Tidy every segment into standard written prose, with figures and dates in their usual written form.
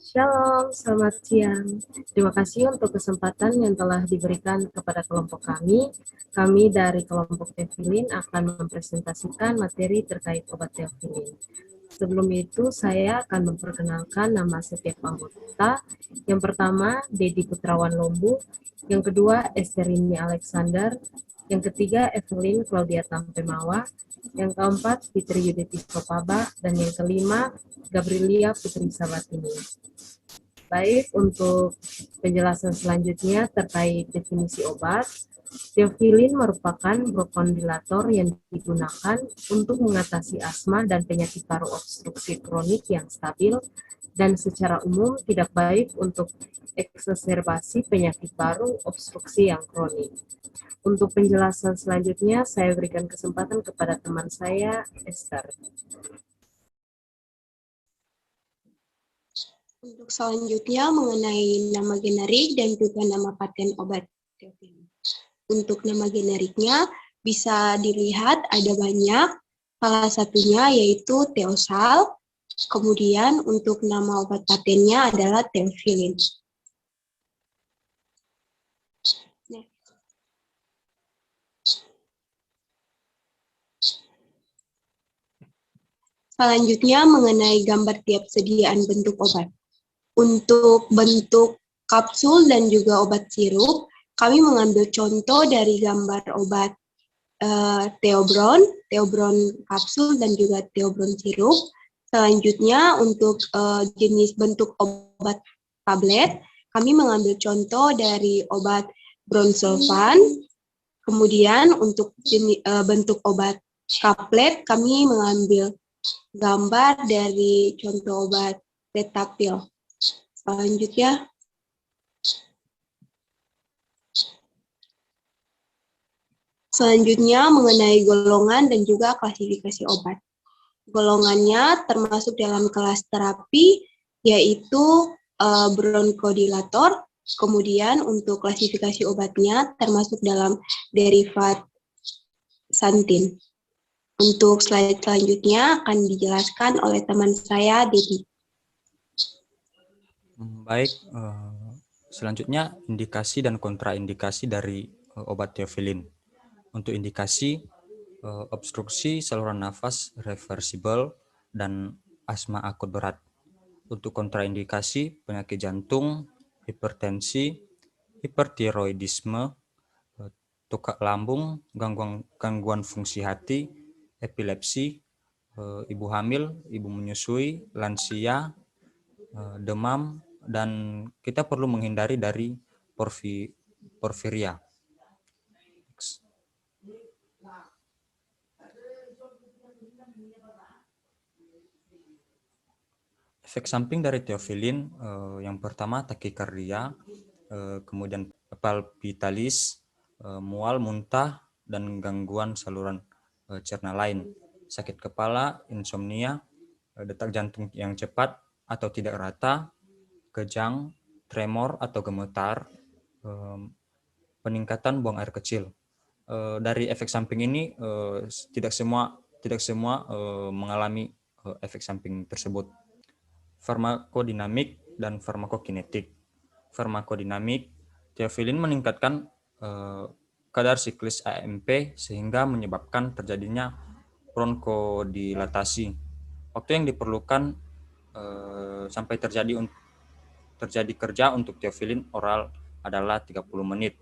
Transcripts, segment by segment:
Shalom, selamat siang. Terima kasih untuk kesempatan yang telah diberikan kepada kelompok kami. Kami dari kelompok teofilin akan mempresentasikan materi terkait obat teofilin. Sebelum itu, saya akan memperkenalkan nama setiap anggota. Yang pertama, Dedi Putrawan Lombu. Yang kedua, Esterini Alexander. Yang ketiga, Evelyn Claudia Tampemawa. Yang keempat, Fitri Yuditi Sopaba. Dan yang kelima, Gabrielia Putri Sabatini. Baik, untuk penjelasan selanjutnya terkait definisi obat, teofilin merupakan bronchodilator yang digunakan untuk mengatasi asma dan penyakit paru obstruksi kronik yang stabil dan secara umum tidak baik untuk eksaserbasi penyakit paru obstruksi yang kronik. Untuk penjelasan selanjutnya, saya berikan kesempatan kepada teman saya, Esther. Untuk selanjutnya mengenai nama generik dan juga nama paten obat teofilin. Untuk nama generiknya bisa dilihat ada banyak, salah satunya yaitu Teosal, kemudian untuk nama obat patennya adalah teofilin. Selanjutnya mengenai gambar tiap sediaan bentuk obat. Untuk bentuk kapsul dan juga obat sirup, kami mengambil contoh dari gambar obat Theobron kapsul dan juga Theobron sirup. Selanjutnya untuk jenis bentuk obat tablet, kami mengambil contoh dari obat Bronsulfan. Kemudian untuk bentuk obat kaplet, kami mengambil gambar dari contoh obat Retapil. Selanjutnya, mengenai golongan dan juga klasifikasi obat. Golongannya termasuk dalam kelas terapi, yaitu bronchodilator. Kemudian untuk klasifikasi obatnya termasuk dalam derivat santin. Untuk slide selanjutnya akan dijelaskan oleh teman saya, Dedi. Baik, selanjutnya indikasi dan kontraindikasi dari obat teofilin. Untuk indikasi, obstruksi saluran nafas reversibel dan asma akut berat. Untuk kontraindikasi, penyakit jantung, hipertensi, hipertiroidisme, tukak lambung, gangguan fungsi hati, epilepsi, ibu hamil, ibu menyusui, lansia, demam, dan kita perlu menghindari dari porfiria. Efek samping dari teofilin yang pertama takikardia, kemudian palpitalis, mual, muntah, dan gangguan saluran cerna lain, sakit kepala, insomnia, detak jantung yang cepat atau tidak rata, kejang, tremor atau gemetar, peningkatan buang air kecil. Dari efek samping ini tidak semua mengalami efek samping tersebut. Farmakodinamik dan farmakokinetik. Farmakodinamik, teofilin meningkatkan kadar siklis AMP sehingga menyebabkan terjadinya bronchodilatasi. Waktu yang diperlukan sampai terjadi kerja untuk teofilin oral adalah 30 menit.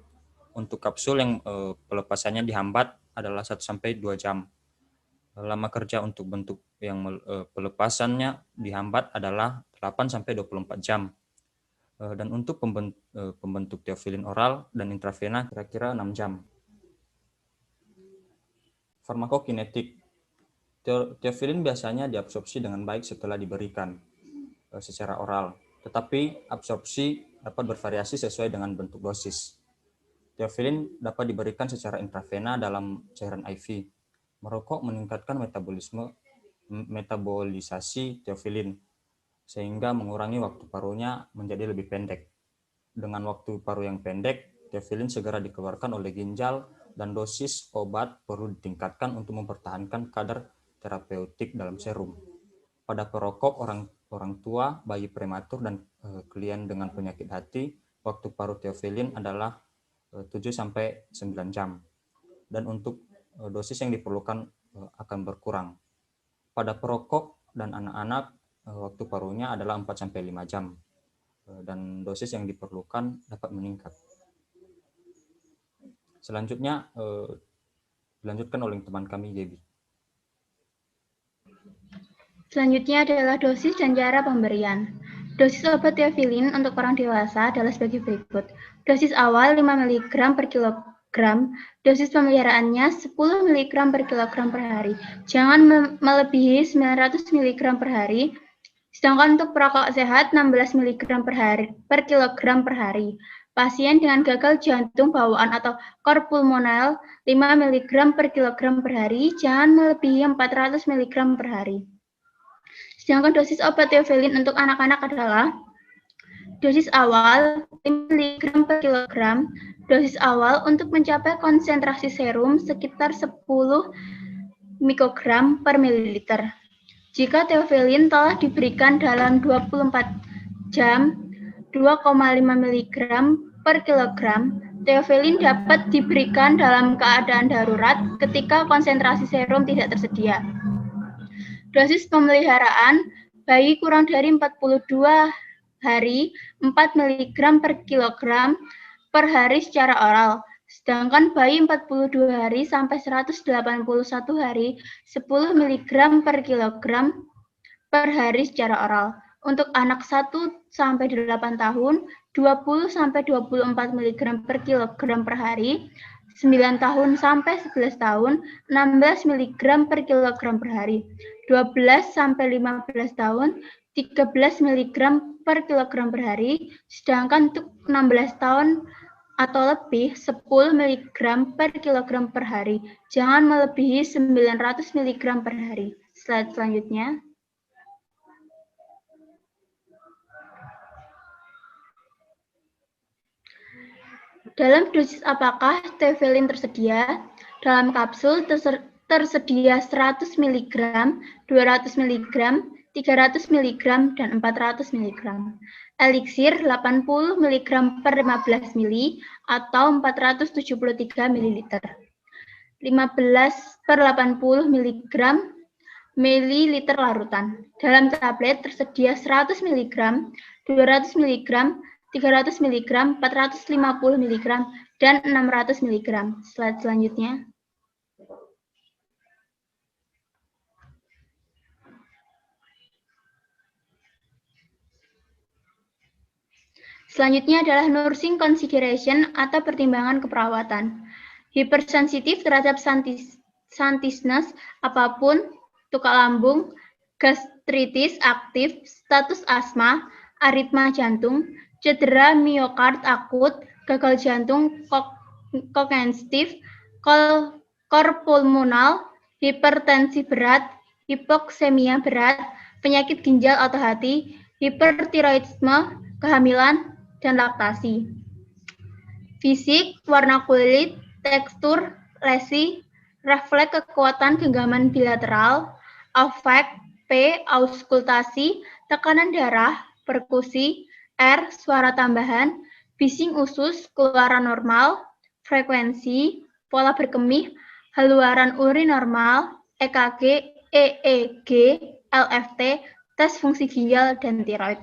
Untuk kapsul yang pelepasannya dihambat adalah 1-2 jam. Lama kerja untuk bentuk yang pelepasannya dihambat adalah 8-24 jam. Dan untuk pembentuk teofilin oral dan intravena kira-kira 6 jam. Farmakokinetik. Teofilin biasanya diabsorpsi dengan baik setelah diberikan secara oral, tetapi absorpsi dapat bervariasi sesuai dengan bentuk dosis. Teofilin dapat diberikan secara intravena dalam cairan IV. Merokok meningkatkan metabolisasi teofilin, sehingga mengurangi waktu parunya menjadi lebih pendek. Dengan waktu paru yang pendek, teofilin segera dikeluarkan oleh ginjal dan dosis obat perlu ditingkatkan untuk mempertahankan kadar terapeutik dalam serum. Pada perokok, orang orang tua, bayi prematur, dan klien dengan penyakit hati, waktu paru teofilin adalah 7-9 jam. Dan untuk dosis yang diperlukan akan berkurang. Pada perokok dan anak-anak, waktu parunya adalah 4-5 jam. Dan dosis yang diperlukan dapat meningkat. Selanjutnya, dilanjutkan oleh teman kami, Debbie. Selanjutnya adalah dosis dan cara pemberian. Dosis obat teofilin untuk orang dewasa adalah sebagai berikut. Dosis awal 5 mg per kilogram, dosis pemeliharaannya 10 mg per kilogram per hari. Jangan melebihi 900 mg per hari. Sedangkan untuk perokok sehat 16 mg per kilogram per hari. Pasien dengan gagal jantung bawaan atau cor pulmonal 5 mg per kilogram per hari, jangan melebihi 400 mg per hari. Sedangkan dosis obat teofilin untuk anak-anak adalah dosis awal 5 mg per kilogram, dosis awal untuk mencapai konsentrasi serum sekitar 10 mikrogram per mililiter. Jika teofilin telah diberikan dalam 24 jam 2,5 mg per kilogram, teofilin dapat diberikan dalam keadaan darurat ketika konsentrasi serum tidak tersedia. Dosis pemeliharaan bayi kurang dari 42 hari 4 mg per kilogram per hari secara oral. Sedangkan bayi 42 hari sampai 181 hari 10 mg per kilogram per hari secara oral. Untuk anak 1-8 tahun 20-24 mg per kilogram per hari, 9 tahun sampai 11 tahun 16 mg per kilogram per hari, 12-15 tahun 13 mg per kilogram per hari, sedangkan untuk 16 tahun atau lebih 10 mg per kilogram per hari. Jangan melebihi 900 mg per hari. Slide selanjutnya. Dalam dosis apakah teofilin tersedia? Dalam kapsul tersedia 100 mg, 200 mg, 300 mg, dan 400 mg. Eliksir 80 mg per 15 ml atau 473 ml. 15 per 80 mg mililiter larutan. Dalam tablet tersedia 100 mg, 200 mg, 300 mg, 450 mg, dan 600 mg. Slide selanjutnya. Selanjutnya adalah nursing consideration atau pertimbangan keperawatan. Hipersensitif terhadap santisnes apapun, tukak lambung, gastritis aktif, status asma, aritma jantung, cedera miokard akut, gagal jantung kognitif, cor pulmonal, hipertensi berat, hipoksemia berat, penyakit ginjal atau hati, hipertiroidisme, kehamilan, dan laktasi. Fisik, warna kulit, tekstur, lesi, refleks kekuatan genggaman bilateral, afek, P, auskultasi, tekanan darah, perkusi, R, suara tambahan, bising usus, keluaran normal, frekuensi, pola berkemih, haluaran urin normal, EKG, EEG, LFT, tes fungsi ginjal, dan tiroid.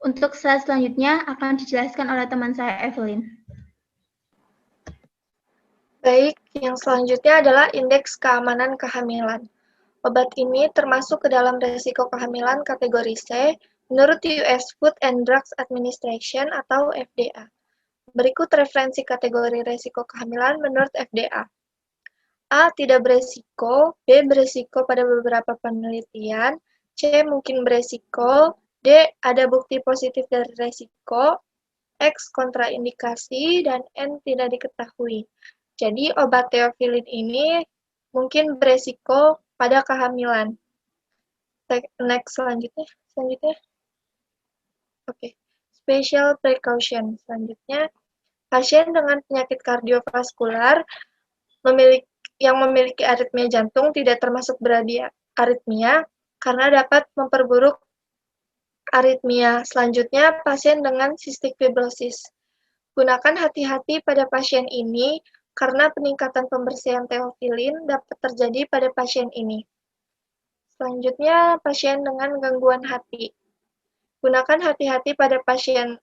Untuk slide selanjutnya akan dijelaskan oleh teman saya, Evelyn. Baik, yang selanjutnya adalah indeks keamanan kehamilan. Obat ini termasuk ke dalam risiko kehamilan kategori C menurut US Food and Drugs Administration atau FDA. Berikut referensi kategori risiko kehamilan menurut FDA. A. Tidak beresiko, B. Beresiko pada beberapa penelitian, C. Mungkin beresiko, D. Ada bukti positif dari resiko, X. Kontraindikasi, dan N. Tidak diketahui. Jadi obat teofilin ini mungkin beresiko pada kehamilan. Next selanjutnya. Oke. Special precaution. Selanjutnya, pasien dengan penyakit kardiovaskular yang memiliki aritmia jantung tidak termasuk beraritmia karena dapat memperburuk aritmia. Selanjutnya, pasien dengan sistik fibrosis. Gunakan hati-hati pada pasien ini karena peningkatan pembersihan teofilin dapat terjadi pada pasien ini. Selanjutnya, pasien dengan gangguan hati. Gunakan hati-hati pada pasien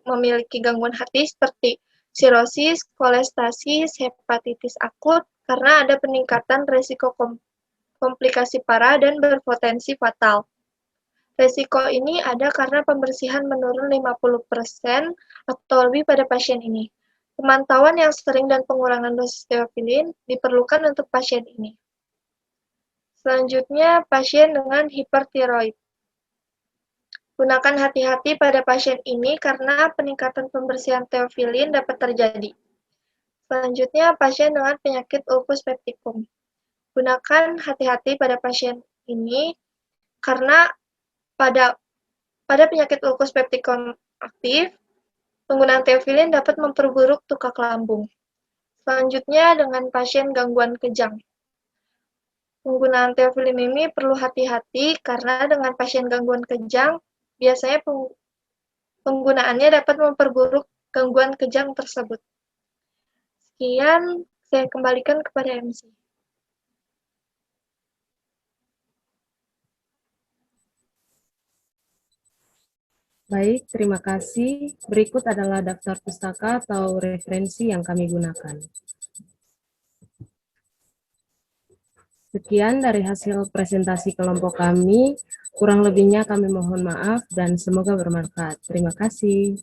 memiliki gangguan hati seperti sirosis, kolestasis, hepatitis akut, karena ada peningkatan resiko komplikasi parah dan berpotensi fatal. Resiko ini ada karena pembersihan menurun 50% atau lebih pada pasien ini. Pemantauan yang sering dan pengurangan dosis teofilin diperlukan untuk pasien ini. Selanjutnya, pasien dengan hipertiroid. Gunakan hati-hati pada pasien ini karena peningkatan pembersihan teofilin dapat terjadi. Selanjutnya, pasien dengan penyakit ulcus pepticum. Gunakan hati-hati pada pasien ini karena pada penyakit ulcus pepticum aktif, penggunaan teofilin dapat memperburuk tukak lambung. Selanjutnya, dengan pasien gangguan kejang. Penggunaan teofilin ini perlu hati-hati karena dengan pasien gangguan kejang, biasanya penggunaannya dapat memperburuk gangguan kejang tersebut. Sekian, saya kembalikan kepada MC. Baik, terima kasih. Berikut adalah daftar pustaka atau referensi yang kami gunakan. Sekian dari hasil presentasi kelompok kami. Kurang lebihnya kami mohon maaf dan semoga bermanfaat. Terima kasih.